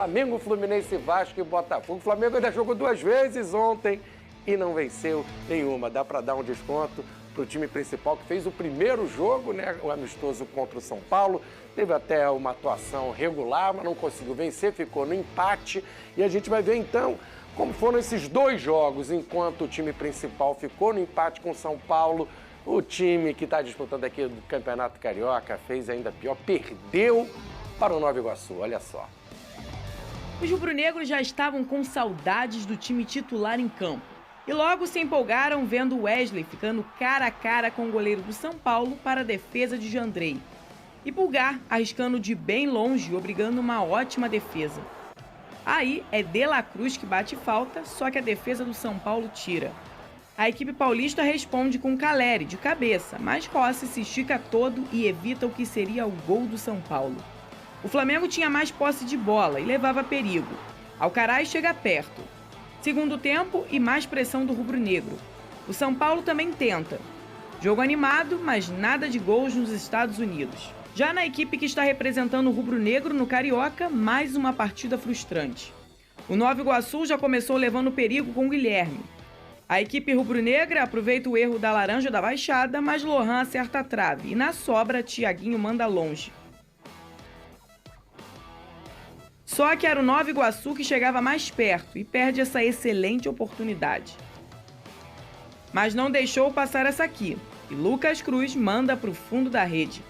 Flamengo, Fluminense, Vasco e Botafogo. O Flamengo ainda jogou 2 vezes ontem e não venceu nenhuma. Dá para dar um desconto para o time principal que fez o primeiro jogo, né? O amistoso contra o São Paulo. Teve até uma atuação regular, mas não conseguiu vencer, ficou no empate. E a gente vai ver então como foram esses 2 jogos. Enquanto o time principal ficou no empate com o São Paulo, o time que está disputando aqui do Campeonato Carioca fez ainda pior, perdeu para o Nova Iguaçu. Olha só. Os rubro-negros já estavam com saudades do time titular em campo e logo se empolgaram vendo o Wesley ficando cara a cara com o goleiro do São Paulo para a defesa de Jandrei. E Pulgar arriscando de bem longe, obrigando uma ótima defesa. Aí é De La Cruz que bate falta, só que a defesa do São Paulo tira. A equipe paulista responde com Caleri de cabeça, mas Rossi se estica todo e evita o que seria o gol do São Paulo. O Flamengo tinha mais posse de bola e levava perigo. Alcaraz chega perto. Segundo tempo e mais pressão do rubro-negro. O São Paulo também tenta. Jogo animado, mas nada de gols nos Estados Unidos. Já na equipe que está representando o rubro-negro no Carioca, mais uma partida frustrante. O Nova Iguaçu já começou levando perigo com o Guilherme. A equipe rubro-negra aproveita o erro da Laranja da Baixada, mas Lohan acerta a trave e na sobra, Thiaguinho manda longe. Só que era o Nova Iguaçu que chegava mais perto e perde essa excelente oportunidade. Mas não deixou passar essa aqui, e Lucas Cruz manda para o fundo da rede.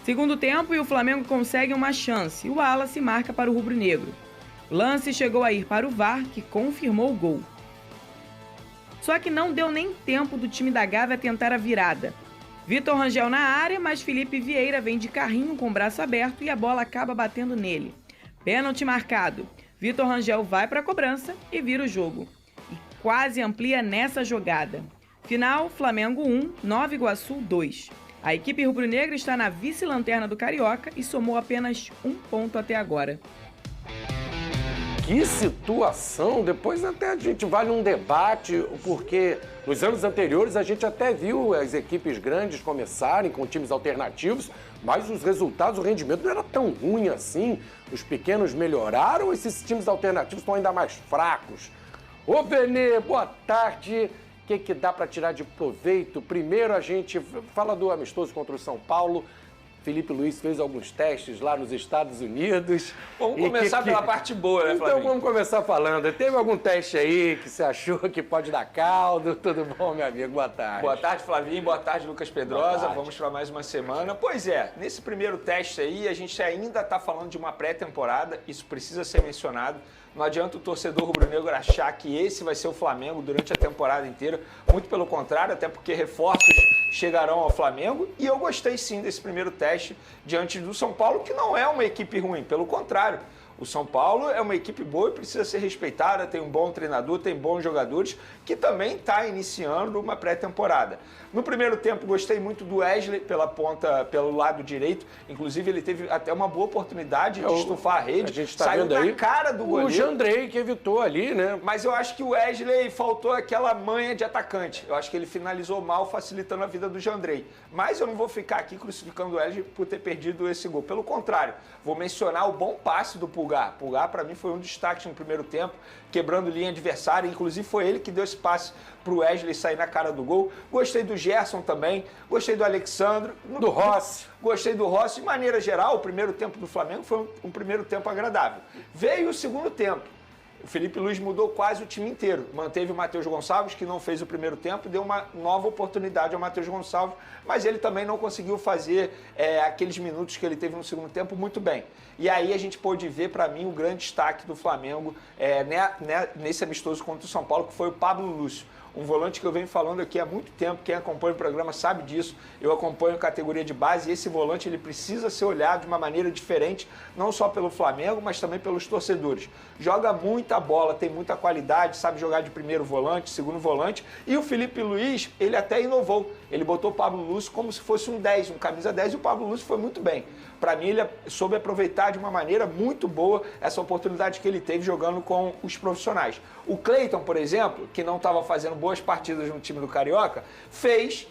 Segundo tempo e o Flamengo consegue uma chance, e o Wallace marca para o rubro-negro. O lance chegou a ir para o VAR, que confirmou o gol. Só que não deu nem tempo do time da Gávea tentar a virada. Vitor Rangel na área, mas Felipe Vieira vem de carrinho com o braço aberto e a bola acaba batendo nele. Pênalti marcado. Vitor Rangel vai para a cobrança e vira o jogo. E quase amplia nessa jogada. Final, Flamengo 1, Nova Iguaçu 2. A equipe rubro-negra está na vice-lanterna do Carioca e somou apenas 1 ponto até agora. Que situação! Depois até a gente vale um debate, porque nos anos anteriores a gente até viu as equipes grandes começarem com times alternativos, mas os resultados, o rendimento não era tão ruim assim. Os pequenos melhoraram, esses times alternativos estão ainda mais fracos. Ô Benê, boa tarde! O que dá para tirar de proveito? Primeiro a gente fala do amistoso contra o São Paulo. Felipe Luiz fez alguns testes lá nos Estados Unidos. Vamos começar pela parte boa, né, Flavinho? Então vamos começar falando. Teve algum teste aí que você achou que pode dar caldo? Tudo bom, meu amigo? Boa tarde. Boa tarde, Flavinho. Boa tarde, Lucas Pedrosa. Vamos para mais uma semana. Pois é, nesse primeiro teste aí, a gente ainda está falando de uma pré-temporada. Isso precisa ser mencionado. Não adianta o torcedor rubro-negro achar que esse vai ser o Flamengo durante a temporada inteira. Muito pelo contrário, até porque reforços chegarão ao Flamengo. E eu gostei sim desse primeiro teste diante do São Paulo, que não é uma equipe ruim, pelo contrário. O São Paulo é uma equipe boa e precisa ser respeitada, tem um bom treinador, tem bons jogadores, que também está iniciando uma pré-temporada. No primeiro tempo, gostei muito do Wesley pela ponta, pelo lado direito. Inclusive, ele teve até uma boa oportunidade de estufar a rede. A gente tá saiu vendo na aí cara do goleiro. O Jandrei que evitou ali, né? Mas eu acho que o Wesley faltou aquela manha de atacante. Eu acho que ele finalizou mal, facilitando a vida do Jandrei. Mas eu não vou ficar aqui crucificando o Wesley por ter perdido esse gol. Pelo contrário, vou mencionar o bom passe do Pulgar. Pulgar, para mim, foi um destaque no primeiro tempo, quebrando linha adversária. Inclusive, foi ele que deu esse passe para o Wesley sair na cara do gol. Gostei do Gerson também. Gostei do Alexandre. Do Rossi. Gostei do Rossi. De maneira geral, o primeiro tempo do Flamengo foi um primeiro tempo agradável. Veio o segundo tempo. O Felipe Luiz mudou quase o time inteiro. Manteve o Matheus Gonçalves, que não fez o primeiro tempo, deu uma nova oportunidade ao Matheus Gonçalves, mas ele também não conseguiu fazer aqueles minutos que ele teve no segundo tempo muito bem. E aí a gente pôde ver, para mim, o grande destaque do Flamengo nesse amistoso contra o São Paulo, que foi o Pablo Lúcio. Um volante que eu venho falando aqui há muito tempo, quem acompanha o programa sabe disso, eu acompanho a categoria de base e esse volante ele precisa ser olhado de uma maneira diferente, não só pelo Flamengo, mas também pelos torcedores. Joga muita bola, tem muita qualidade, sabe jogar de primeiro volante, segundo volante, e o Felipe Luiz, ele até inovou, ele botou o Pablo Lúcio como se fosse um 10, um camisa 10, e o Pablo Lúcio foi muito bem. Para mim, ele soube aproveitar de uma maneira muito boa essa oportunidade que ele teve jogando com os profissionais. O Cleiton, por exemplo, que não estava fazendo boas partidas no time do Carioca, fez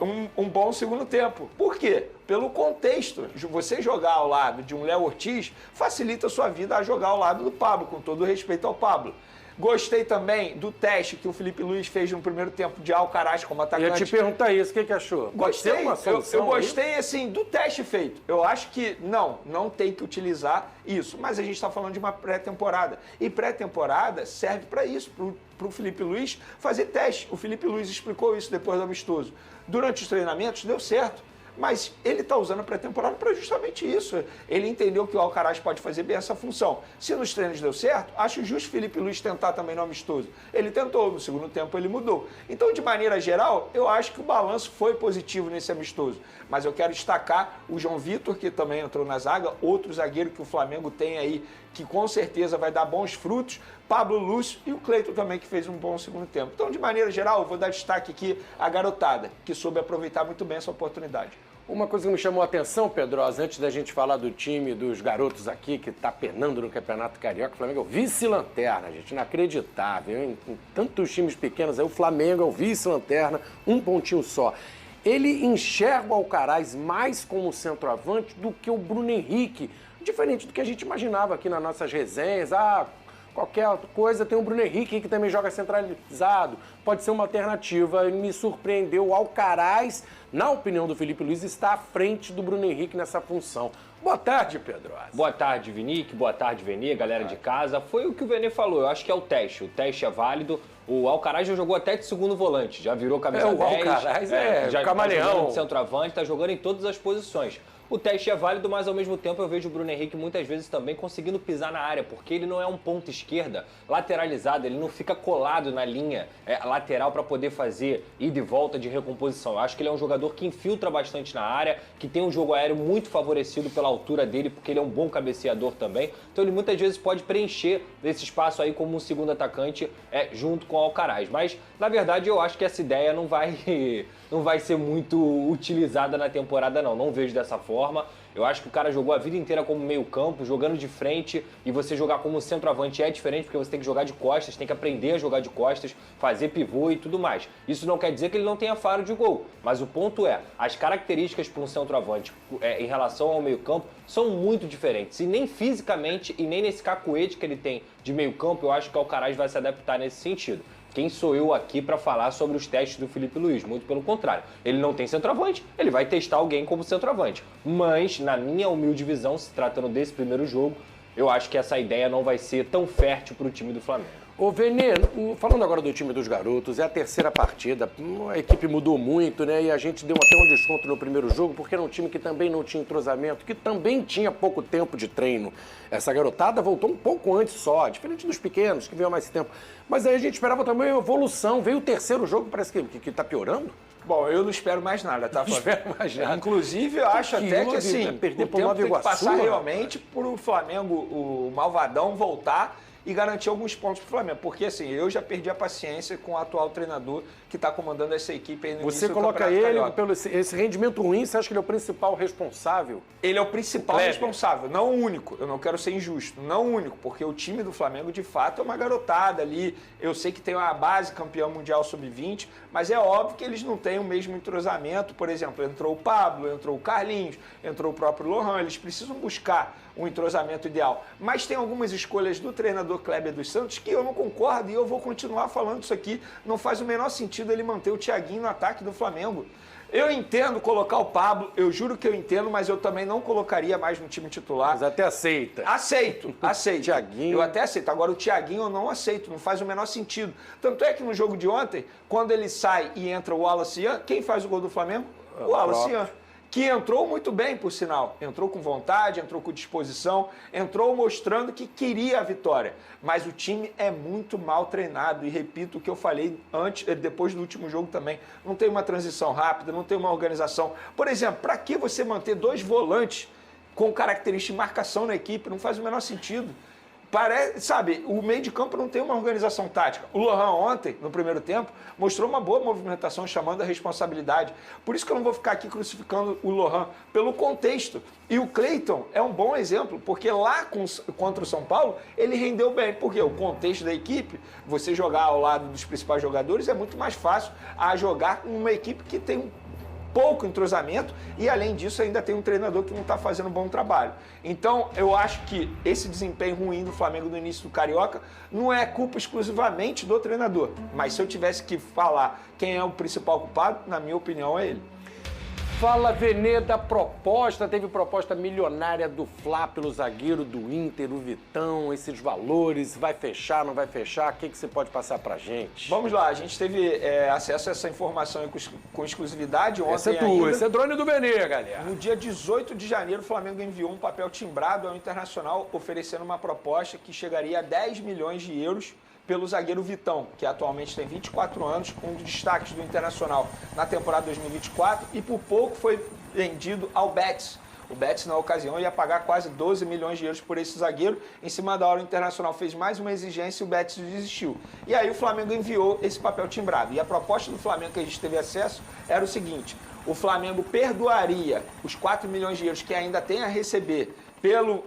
um bom segundo tempo. Por quê? Pelo contexto. Você jogar ao lado de um Léo Ortiz facilita a sua vida a jogar ao lado do Pablo, com todo o respeito ao Pablo. Gostei também do teste que o Felipe Luiz fez no primeiro tempo de Alcaraz como atacante. Eu ia te perguntar isso, o que achou? Gostei, eu gostei assim do teste feito. Eu acho que não tem que utilizar isso, mas a gente está falando de uma pré-temporada. E pré-temporada serve para isso, para o Felipe Luiz fazer teste. O Felipe Luiz explicou isso depois do amistoso. Durante os treinamentos deu certo. Mas ele está usando a pré-temporada para justamente isso. Ele entendeu que o Alcaraz pode fazer bem essa função. Se nos treinos deu certo, acho justo o Felipe Luiz tentar também no amistoso. Ele tentou, no segundo tempo ele mudou. Então, de maneira geral, eu acho que o balanço foi positivo nesse amistoso. Mas eu quero destacar o João Vitor, que também entrou na zaga, outro zagueiro que o Flamengo tem aí, que com certeza vai dar bons frutos, Pablo Lúcio e o Cleiton também, que fez um bom segundo tempo. Então, de maneira geral, eu vou dar destaque aqui à garotada, que soube aproveitar muito bem essa oportunidade. Uma coisa que me chamou a atenção, Pedrosa, antes da gente falar do time dos garotos aqui, que está penando no Campeonato Carioca, o Flamengo é o vice-lanterna, gente, inacreditável, hein? Em tantos times pequenos, aí o Flamengo é o vice-lanterna, um pontinho só. Ele enxerga o Alcaraz mais como centroavante do que o Bruno Henrique, diferente do que a gente imaginava aqui nas nossas resenhas. Qualquer coisa tem o Bruno Henrique, que também joga centralizado, pode ser uma alternativa. Me surpreendeu, o Alcaraz, na opinião do Felipe Luiz, está à frente do Bruno Henrique nessa função. Boa tarde, Pedrosa. Boa tarde, Vinique. Boa tarde, Vene, galera de casa. Foi o que o Vene falou, eu acho que é o teste. O teste é válido. O Alcaraz já jogou até de segundo volante, já virou camisa 10. O Alcaraz já camaleão. Tá jogando de centroavante, tá jogando em todas as posições. O teste é válido, mas ao mesmo tempo eu vejo o Bruno Henrique muitas vezes também conseguindo pisar na área, porque ele não é um ponta esquerda lateralizado, ele não fica colado na linha lateral para poder fazer ida e volta de recomposição. Eu acho que ele é um jogador que infiltra bastante na área, que tem um jogo aéreo muito favorecido pela altura dele, porque ele é um bom cabeceador também. Então ele muitas vezes pode preencher esse espaço aí como um segundo atacante junto com o Alcaraz. Mas, na verdade, eu acho que essa ideia não vai ser muito utilizada na temporada, não. Não vejo dessa forma. Eu acho que o cara jogou a vida inteira como meio campo, jogando de frente, e você jogar como centroavante é diferente, porque você tem que jogar de costas, tem que aprender a jogar de costas, fazer pivô e tudo mais. Isso não quer dizer que ele não tenha faro de gol, mas o ponto é, as características para um centroavante em relação ao meio campo são muito diferentes, e nem fisicamente e nem nesse cacuete que ele tem de meio campo, eu acho que o Alcaraz vai se adaptar nesse sentido. Quem sou eu aqui para falar sobre os testes do Felipe Luiz? Muito pelo contrário. Ele não tem centroavante, ele vai testar alguém como centroavante. Mas, na minha humilde visão, se tratando desse primeiro jogo, eu acho que essa ideia não vai ser tão fértil para o time do Flamengo. Ô, Vene, falando agora do time dos garotos, é a terceira partida, a equipe mudou muito, né? E a gente deu até um desconto no primeiro jogo, porque era um time que também não tinha entrosamento, que também tinha pouco tempo de treino. Essa garotada voltou um pouco antes só, diferente dos pequenos, que veio mais tempo. Mas aí a gente esperava também uma evolução. Veio o terceiro jogo, parece que tá piorando. Bom, eu não espero mais nada, tá, Flávio? Não espero mais nada. Inclusive, eu acho até que assim, o tempo tem que passar realmente para o Flamengo, o Malvadão, voltar e garantir alguns pontos para o Flamengo. Porque, assim, eu já perdi a paciência com o atual treinador que está comandando essa equipe aí no início do Campeonato Carioca. Você coloca ele pelo esse rendimento ruim, você acha que ele é o principal responsável? Ele é o principal responsável, não o único. Eu não quero ser injusto, não o único, porque o time do Flamengo, de fato, é uma garotada ali. Eu sei que tem uma base campeão mundial sub-20, mas é óbvio que eles não têm o mesmo entrosamento. Por exemplo, entrou o Pablo, entrou o Carlinhos, entrou o próprio Lohan. Eles precisam buscar um entrosamento ideal. Mas tem algumas escolhas do treinador Kleber dos Santos que eu não concordo e eu vou continuar falando isso aqui. Não faz o menor sentido ele manter o Thiaguinho no ataque do Flamengo. Eu entendo colocar o Pablo, eu juro que eu entendo, mas eu também não colocaria mais no time titular. Mas até aceita. Aceito. Thiaguinho. Eu até aceito. Agora o Thiaguinho eu não aceito, não faz o menor sentido. Tanto é que no jogo de ontem, quando ele sai e entra o Wallace Ian, quem faz o gol do Flamengo? O Wallace Ian. Que entrou muito bem, por sinal. Entrou com vontade, entrou com disposição, entrou mostrando que queria a vitória. Mas o time é muito mal treinado. E repito o que eu falei depois do último jogo também. Não tem uma transição rápida, não tem uma organização. Por exemplo, para que você manter dois volantes com característica de marcação na equipe? Não faz o menor sentido. Parece, sabe, o meio de campo não tem uma organização tática. O Lohan ontem, no primeiro tempo, mostrou uma boa movimentação, chamando a responsabilidade. Por isso que eu não vou ficar aqui crucificando o Lohan, pelo contexto. E o Cleiton é um bom exemplo, porque lá contra o São Paulo, ele rendeu bem. Porque o contexto da equipe, você jogar ao lado dos principais jogadores, é muito mais fácil a jogar com uma equipe que tem pouco entrosamento e, além disso, ainda tem um treinador que não está fazendo um bom trabalho. Então, eu acho que esse desempenho ruim do Flamengo no início do Carioca não é culpa exclusivamente do treinador. Mas se eu tivesse que falar quem é o principal culpado, na minha opinião, é ele. Fala, Vene, da proposta. Teve proposta milionária do Fla pelo zagueiro do Inter, o Vitão, esses valores. Vai fechar, não vai fechar? O que você pode passar pra gente? Vamos lá, a gente teve acesso a essa informação aí com exclusividade ontem. Essa é tua, esse é drone do Vene, galera. No dia 18 de janeiro, o Flamengo enviou um papel timbrado ao Internacional oferecendo uma proposta que chegaria a 10 milhões de euros pelo zagueiro Vitão, que atualmente tem 24 anos, um dos destaques do Internacional na temporada 2024 e por pouco foi vendido ao Betis. O Betis, na ocasião, ia pagar quase 12 milhões de euros por esse zagueiro. Em cima da hora, o Internacional fez mais uma exigência e o Betis desistiu. E aí o Flamengo enviou esse papel timbrado. E a proposta do Flamengo que a gente teve acesso era o seguinte: o Flamengo perdoaria os 4 milhões de euros que ainda tem a receber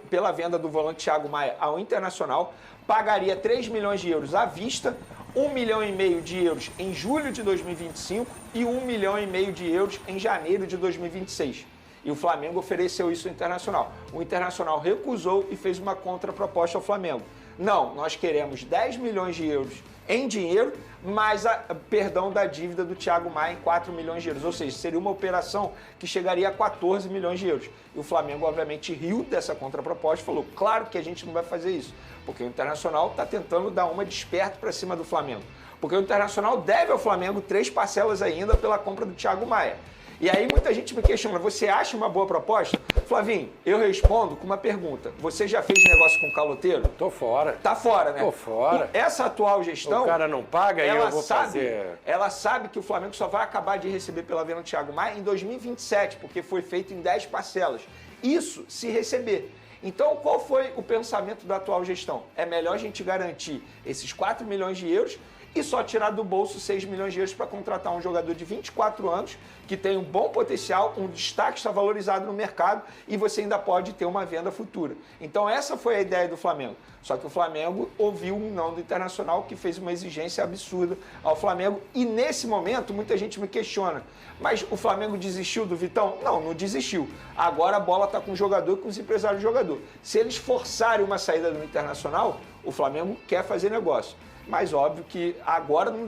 pela venda do volante Thiago Maia ao Internacional, pagaria 3 milhões de euros à vista, 1,5 milhão de euros em julho de 2025 e 1,5 milhão de euros em janeiro de 2026. E o Flamengo ofereceu isso ao Internacional. O Internacional recusou e fez uma contraproposta ao Flamengo. Não, nós queremos 10 milhões de euros em dinheiro, mais perdão da dívida do Thiago Maia em 4 milhões de euros. Ou seja, seria uma operação que chegaria a 14 milhões de euros. E o Flamengo, obviamente, riu dessa contraproposta e falou: claro que a gente não vai fazer isso, porque o Internacional está tentando dar uma desperto para cima do Flamengo. Porque o Internacional deve ao Flamengo 3 parcelas ainda pela compra do Thiago Maia. E aí muita gente me questiona: você acha uma boa proposta? Flavinho, eu respondo com uma pergunta. Você já fez negócio com caloteiro? Tô fora. Tá fora, né? Tô fora. Essa atual gestão... O cara não paga e eu vou fazer... Ela sabe que o Flamengo só vai acabar de receber pela venda do Thiago Maia em 2027, porque foi feito em 10 parcelas. Isso se receber. Então, qual foi o pensamento da atual gestão? É melhor a gente garantir esses 4 milhões de euros e só tirar do bolso 6 milhões de euros para contratar um jogador de 24 anos, que tem um bom potencial, um destaque, está valorizado no mercado e você ainda pode ter uma venda futura. Então essa foi a ideia do Flamengo. Só que o Flamengo ouviu um não do Internacional, que fez uma exigência absurda ao Flamengo. E nesse momento, muita gente me questiona: mas o Flamengo desistiu do Vitão? Não, não desistiu. Agora a bola está com o jogador e com os empresários do jogador. Se eles forçarem uma saída do Internacional, o Flamengo quer fazer negócio. Mas óbvio que agora não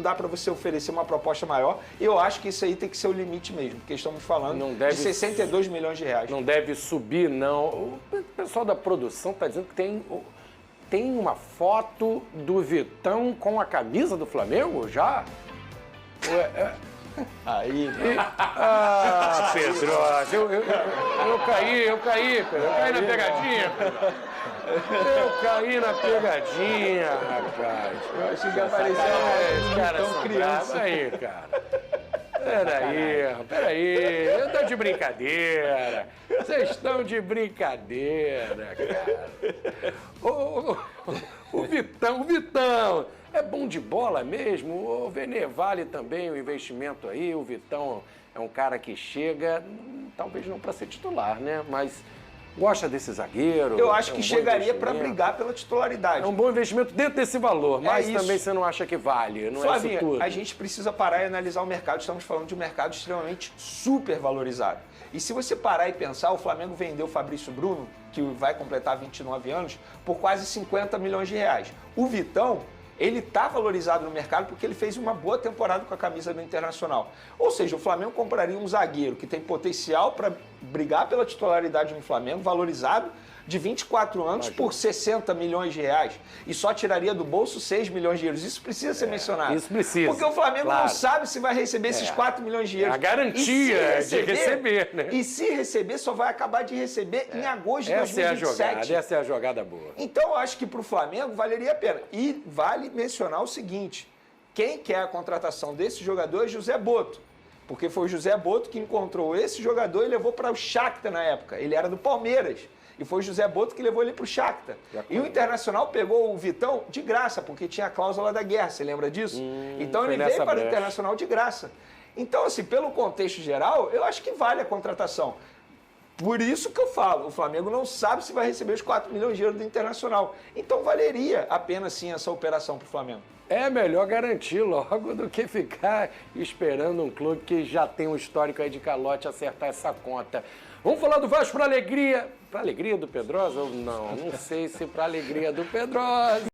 dá para você oferecer uma proposta maior. Eu acho que isso aí tem que ser o limite mesmo, porque estamos falando de 62 milhões de reais. Não deve subir, não. O pessoal da produção está dizendo que tem uma foto do Vitão com a camisa do Flamengo já? Aí, Pedrosa, eu caí, Pedro. Eu caí na pegadinha, Pedro. Eu caí na pegadinha, rapaz. Eu achei que apareceu tão criança aí, cara. Peraí. Tá de brincadeira. Vocês estão de brincadeira, cara. O Vitão. É bom de bola mesmo? O Vene vale também o investimento aí. O Vitão é um cara que chega, talvez não para ser titular, né? Mas gosta desse zagueiro. Eu acho que chegaria para brigar pela titularidade. É um bom investimento dentro desse valor, mas também você não acha que vale, não Flavinha, é isso tudo. A gente precisa parar e analisar o mercado. Estamos falando de um mercado extremamente super valorizado. E se você parar e pensar, o Flamengo vendeu o Fabrício Bruno, que vai completar 29 anos, por quase 50 milhões de reais. O Vitão, ele está valorizado no mercado porque ele fez uma boa temporada com a camisa do Internacional. Ou seja, o Flamengo compraria um zagueiro que tem potencial para brigar pela titularidade no Flamengo, valorizado, de 24 anos por 60 milhões de reais. E só tiraria do bolso 6 milhões de euros. Isso precisa ser mencionado. Isso precisa. Porque o Flamengo não sabe se vai receber esses 4 milhões de euros. A garantia de receber, né? E se receber, só vai acabar de receber em agosto de 2027. Essa é a jogada boa. Então, eu acho que para o Flamengo valeria a pena. E vale mencionar o seguinte: quem quer a contratação desse jogador é José Boto. Porque foi o José Boto que encontrou esse jogador e levou para o Shakhtar na época. Ele era do Palmeiras. E foi o José Boto que levou ele para o Shakhtar. E o Internacional pegou o Vitão de graça, porque tinha a cláusula da guerra, você lembra disso? Então ele veio para o Internacional de graça. Então, assim, pelo contexto geral, eu acho que vale a contratação. Por isso que eu falo, o Flamengo não sabe se vai receber os 4 milhões de euros do Internacional. Então valeria a pena sim essa operação para o Flamengo. É melhor garantir logo do que ficar esperando um clube que já tem um histórico aí de calote acertar essa conta. Vamos falar do Vasco para alegria. Para alegria do Pedrosa? Não sei se para alegria do Pedrosa.